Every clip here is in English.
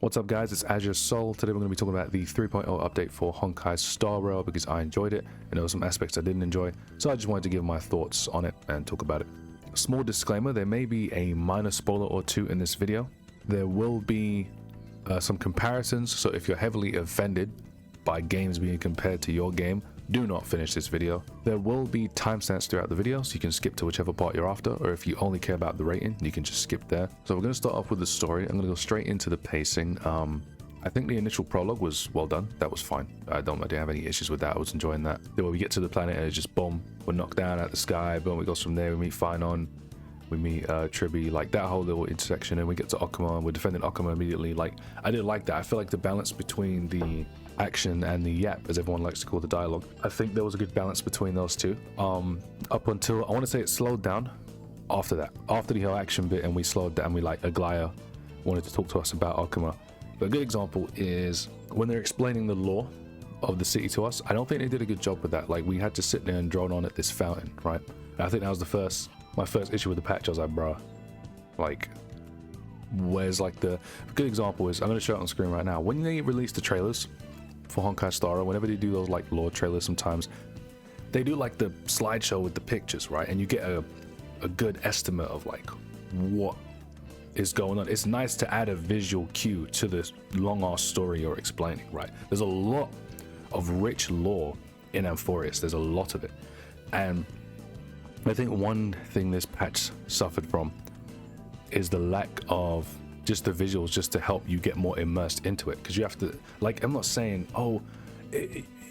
What's up guys, it's Azure Soul. Today we're going to be talking about the 3.0 update for Honkai Star Rail because I enjoyed it and there were some aspects I didn't enjoy, so I just wanted to give my thoughts on it and talk about it. Small disclaimer, there may be a minor spoiler or two in this video. There will be some comparisons, so if you're heavily offended by games being compared to your game, do not finish this video. There will be timestamps throughout the video, so you can skip to whichever part you're after, or if you only care about the rating, you can just skip there. So we're going to start off with the story. I'm going to go straight into the pacing. I think the initial prologue was well done. That was fine. I didn't have any issues with that. I was enjoying that. Then when we get to the planet, it's just boom, we're knocked down out the sky. Boom, it goes from there. We meet Finon, we meet Tribi, like that whole little intersection, and we get to Okuma, and we're defending Okuma immediately. Like, I did like that. I feel like the balance between the action and the yap, as everyone likes to call the dialogue, I think there was a good balance between those two. Up until, I want to say it slowed down after that. After the whole action bit and we slowed down, we like, Aglaya wanted to talk to us about Okuma. But a good example is when they're explaining the lore of the city to us. I don't think they did a good job with that. Like, we had to sit there and drone on at this fountain, right? And I think that was my first issue with the patch. I was like, bruh, like, where's like the good example is, I'm going to show it on screen right now. When they release the trailers for Honkai Star Rail, whenever they do those like lore trailers, sometimes they do like the slideshow with the pictures, right? And you get a good estimate of like what is going on. It's nice to add a visual cue to this long ass story you're explaining, right? There's a lot of rich lore in Amphoreus. There's a lot of it, and I think one thing this patch suffered from is the lack of just the visuals, just to help you get more immersed into it. Because you have to, like, I'm not saying, oh,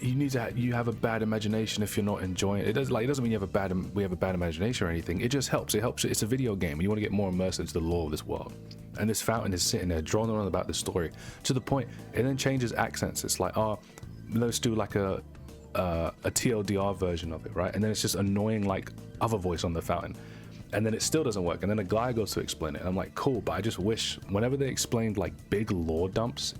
you have a bad imagination if you're not enjoying it. It doesn't mean we have a bad imagination or anything. It just helps. It's a video game and you want to get more immersed into the lore of this world. And this fountain is sitting there droning on about the story to the point it then changes accents. It's like, oh, let's do like a TLDR version of it, right? And then it's just annoying like other voice on the fountain. And then it still doesn't work, and then a guy goes to explain it, and I'm like, cool, but I just wish whenever they explained like big lore dumps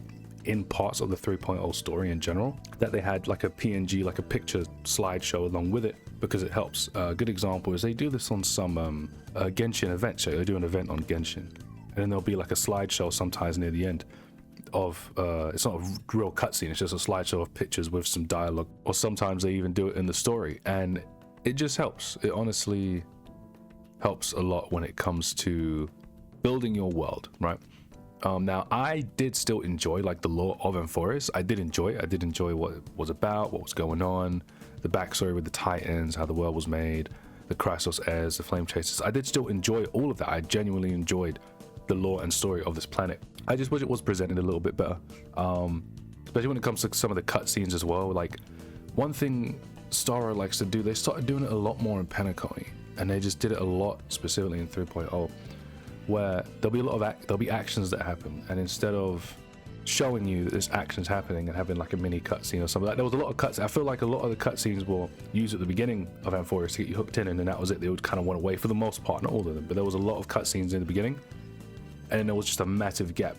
in parts of the 3.0 story in general, that they had like a PNG, like a picture slideshow along with it, because it helps. A good example is they do this on some Genshin event show. They do an event on Genshin, and then there'll be like a slideshow sometimes near the end of it's not a real cutscene, it's just a slideshow of pictures with some dialogue, or sometimes they even do it in the story, and it just helps. It honestly helps a lot when it comes to building your world, right? Now, I did still enjoy like the lore of Amphoreus. I did enjoy it. I did enjoy what it was about, what was going on, the backstory with the Titans, how the world was made, the Chrysos heirs, the Flame Chasers. I did still enjoy all of that. I genuinely enjoyed the lore and story of this planet. I just wish it was presented a little bit better, especially when it comes to some of the cutscenes as well. Like, one thing Star Rail likes to do, they started doing it a lot more in Penacony. And they just did it a lot, specifically in 3.0, where there'll be actions that happen, and instead of showing you that this action's happening and having like a mini cutscene or something, like there was a lot of cutscenes. I feel like a lot of the cutscenes were used at the beginning of Amphoreus to get you hooked in, and then that was it. They would kind of went away for the most part, not all of them, but there was a lot of cutscenes in the beginning, and then there was just a massive gap.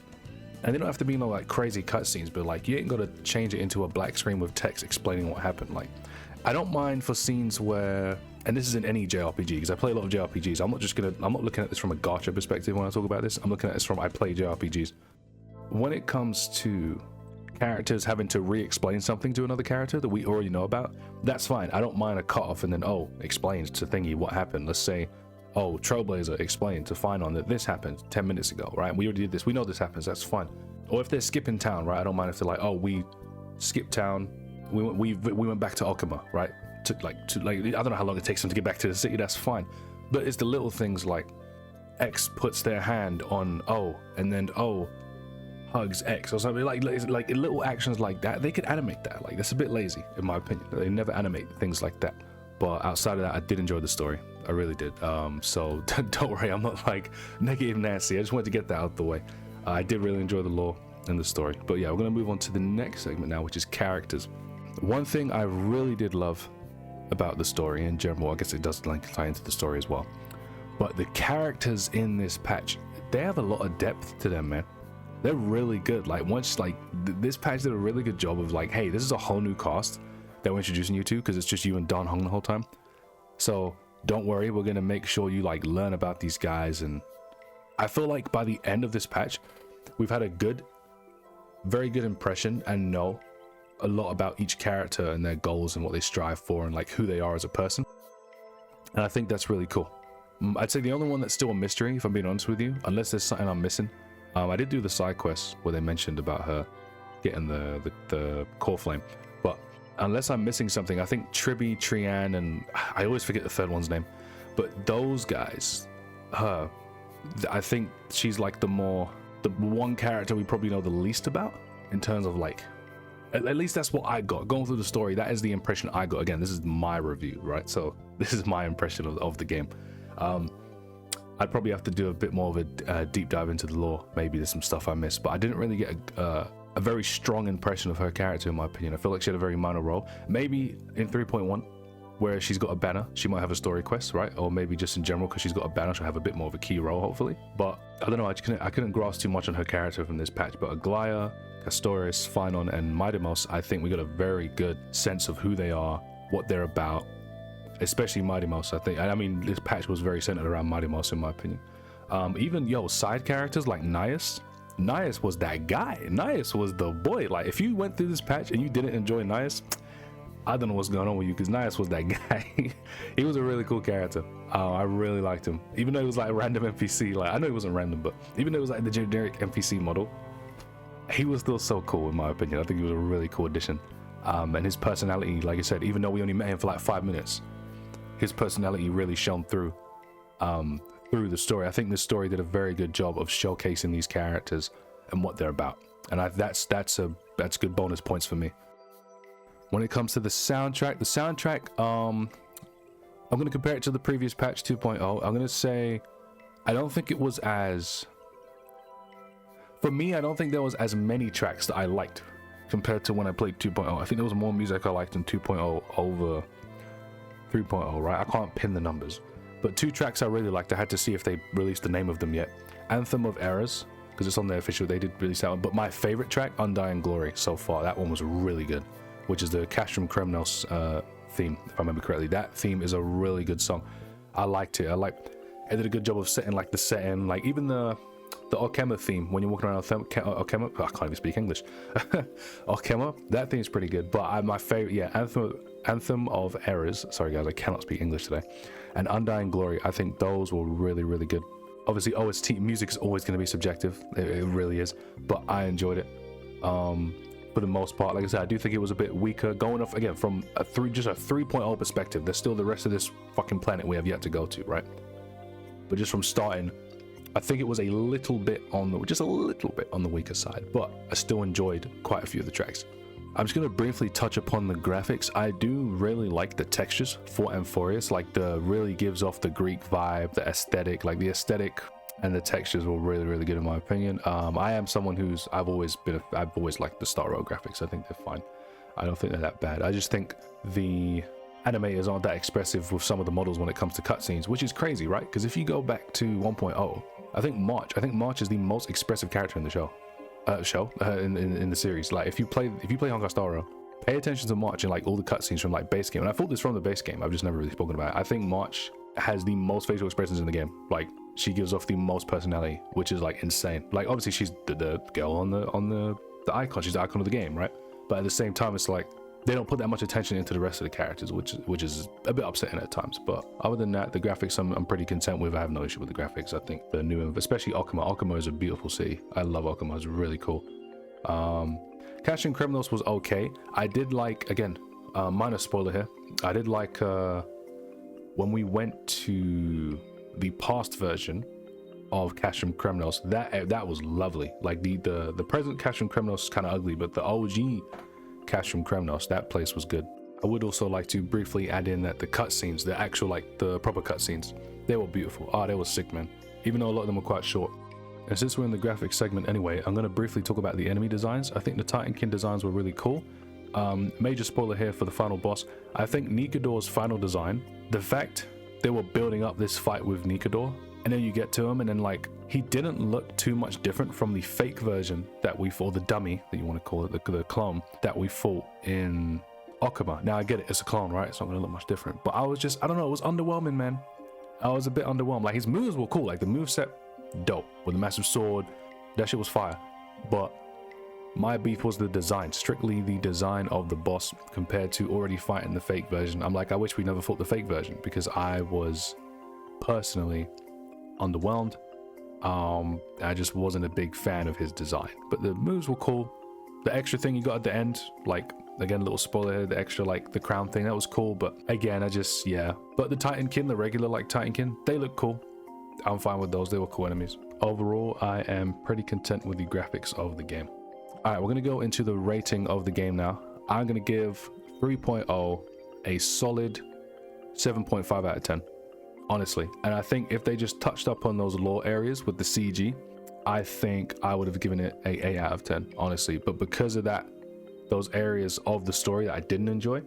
And they don't have to be no like crazy cutscenes, but like you ain't got to change it into a black screen with text explaining what happened. Like, I don't mind for scenes where, and this isn't any JRPG, because I play a lot of JRPGs. I'm not looking at this from a gacha perspective when I talk about this. I'm looking at this from, I play JRPGs. When it comes to characters having to re-explain something to another character that we already know about, that's fine. I don't mind a cut-off and then, oh, explains to thingy what happened. Let's say, oh, Trailblazer explained to Finon that this happened 10 minutes ago, right? We already did this. We know this happens. That's fine. Or if they're skipping town, right? I don't mind if they're like, oh, we skipped town. We went back to Okuma, right? To I don't know how long it takes them to get back to the city. That's fine, but it's the little things like X puts their hand on O, and then O hugs X or something, like little actions like that. They could animate that. Like, that's a bit lazy in my opinion. They never animate things like that. But outside of that, I did enjoy the story. I really did. So don't worry, I'm not like negative Nancy. I just wanted to get that out of the way. I did really enjoy the lore and the story. But yeah, we're gonna move on to the next segment now, which is characters. One thing I really did love about the story in general, I guess it does like tie into the story as well, but the characters in this patch, they have a lot of depth to them, man. They're really good. Like, once like this patch did a really good job of like, hey, this is a whole new cast that we're introducing you to, because it's just you and Don Hong the whole time. So don't worry, we're gonna make sure you like learn about these guys. And I feel like by the end of this patch, we've had a good very good impression and know a lot about each character and their goals and what they strive for and like who they are as a person. And I think that's really cool. I'd say the only one that's still a mystery, if I'm being honest with you, unless there's something I'm missing. I did do the side quest where they mentioned about her getting the core flame, but unless I'm missing something, I think Tribby, Trian, and I always forget the third one's name, but those guys, her, I think she's like the one character we probably know the least about in terms of like, at least that's what I got going through the story. That is the impression I got. Again, this is my review, right? So this is my impression of the game. I'd probably have to do a bit more of a deep dive into the lore. Maybe there's some stuff I missed, but I didn't really get a very strong impression of her character, in my opinion. I feel like she had a very minor role. Maybe in 3.1, where she's got a banner, she might have a story quest, right? Or maybe just in general, because she's got a banner, she'll have a bit more of a key role, hopefully. But I don't know, I couldn't grasp too much on her character from this patch. But Aglaya, Castoris, Phynon, and Midemos, I think we got a very good sense of who they are, what they're about, especially Midemos, I think. I mean, this patch was very centered around Midemos, in my opinion. Even, side characters like Nias. Nias was that guy. Nias was the boy. Like, if you went through this patch and you didn't enjoy Nias, I don't know what's going on with you, because Nias was that guy. He was a really cool character. I really liked him. Even though it was like a random NPC, like, I know it wasn't random, but even though it was like the generic NPC model, he was still so cool, in my opinion. I think he was a really cool addition. And his personality, like I said, even though we only met him for like 5 minutes, his personality really shone through the story. I think this story did a very good job of showcasing these characters and what they're about, and that's good bonus points for me. When it comes to the soundtrack, I'm going to compare it to the previous patch 2.0. I'm going to say I don't think it was as, for me, I don't think there was as many tracks that I liked compared to when I played 2.0. I think there was more music I liked in 2.0 over 3.0, right? I can't pin the numbers, but 2 tracks I really liked. I had to see if they released the name of them yet. Anthem of Errors, because it's on their official, they did release that one. But my favorite track, Undying Glory, so far, that one was really good, which is the Castrum Kremnos theme, if I remember correctly. That theme is a really good song. I liked it. It did a good job of setting like the setting, like even the Orkema theme when you're walking around Orkema. I can't even speak English. Orkema, that theme is pretty good. But my favorite, yeah, Anthem of Errors. Sorry guys, I cannot speak English today. And Undying Glory, I think those were really, really good. Obviously, OST music is always going to be subjective. It really is. But I enjoyed it. For the most part, like I said, I do think it was a bit weaker. Going off again from just a 3.0 perspective, there's still the rest of this fucking planet we have yet to go to, right? But just from starting, I think it was just a little bit on the weaker side, but I still enjoyed quite a few of the tracks. I'm just going to briefly touch upon the graphics. I do really like the textures for Amphoreus, like really gives off the Greek vibe, the aesthetic, like the aesthetic and the textures were really, really good in my opinion. I am someone I've always liked the Star Rail graphics. I think they're fine. I don't think they're that bad. I just think the animators aren't that expressive with some of the models when it comes to cutscenes, which is crazy, right? Because if you go back to 1.0, I think March is the most expressive character in the show. In the series. Like if you play Honkai Star Rail, pay attention to March and like all the cutscenes from like base game. And I thought this from the base game. I've just never really spoken about it. I think March has the most facial expressions in the game. Like she gives off the most personality, which is like insane. Like obviously she's the girl on the icon. She's the icon of the game, right? But at the same time, it's like they don't put that much attention into the rest of the characters, which is a bit upsetting at times. But other than that, the graphics I'm pretty content with. I have no issue with the graphics. I think the new, especially Okuma is a beautiful city. I love Okuma. It's really cool. Castrum Kremnos was okay. I did like, again, minor spoiler here, I did like when we went to the past version of Castrum Kremnos, that was lovely. Like the present Castrum Kremnos is kind of ugly, but the OG Castrum Kremnos, that place was good. I would also like to briefly add in that the cutscenes, the actual like the proper cutscenes, they were beautiful. They were sick, man. Even though a lot of them were quite short. And since we're in the graphics segment anyway, I'm going to briefly talk about the enemy designs. I think the Titankin designs were really cool. Major spoiler here for the final boss. I think Nikador's final design, the fact they were building up this fight with Nikador, and then you get to him and then like he didn't look too much different from the fake version that we fought, the dummy that you want to call it, the clone that we fought in Okuma. Now I get it, it's a clone, right? It's not gonna look much different, but I don't know, it was underwhelming, man. I was a bit underwhelmed. Like his moves were cool, like the moveset dope with a massive sword, that shit was fire, but My beef was the design, strictly the design of the boss compared to already fighting the fake version. I'm like, I wish we never fought the fake version because I was personally underwhelmed. I just wasn't a big fan of his design, but the moves were cool. The extra thing you got at the end, like, again, a little spoiler here, the extra, like, the crown thing, that was cool, but again, yeah. But the Titankin, the regular, like, Titankin, they look cool. I'm fine with those, they were cool enemies. Overall, I am pretty content with the graphics of the game. All right, we're gonna go into the rating of the game now. I'm gonna give 3.0 a solid 7.5 out of 10. Honestly, and I think if they just touched up on those lore areas with the CG, I think I would have given it a 8 out of 10, honestly. But because of that, those areas of the story that I didn't enjoy,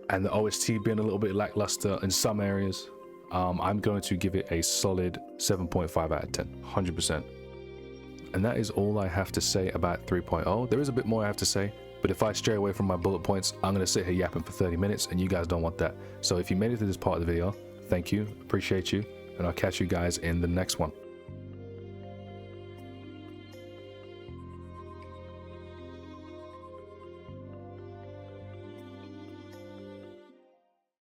and the OST being a little bit lackluster in some areas, I'm going to give it a solid 7.5 out of 10, 100%. And that is all I have to say about 3.0. There is a bit more I have to say, but if I stray away from my bullet points, I'm going to sit here yapping for 30 minutes, and you guys don't want that. So if you made it to this part of the video, thank you, appreciate you, and I'll catch you guys in the next one.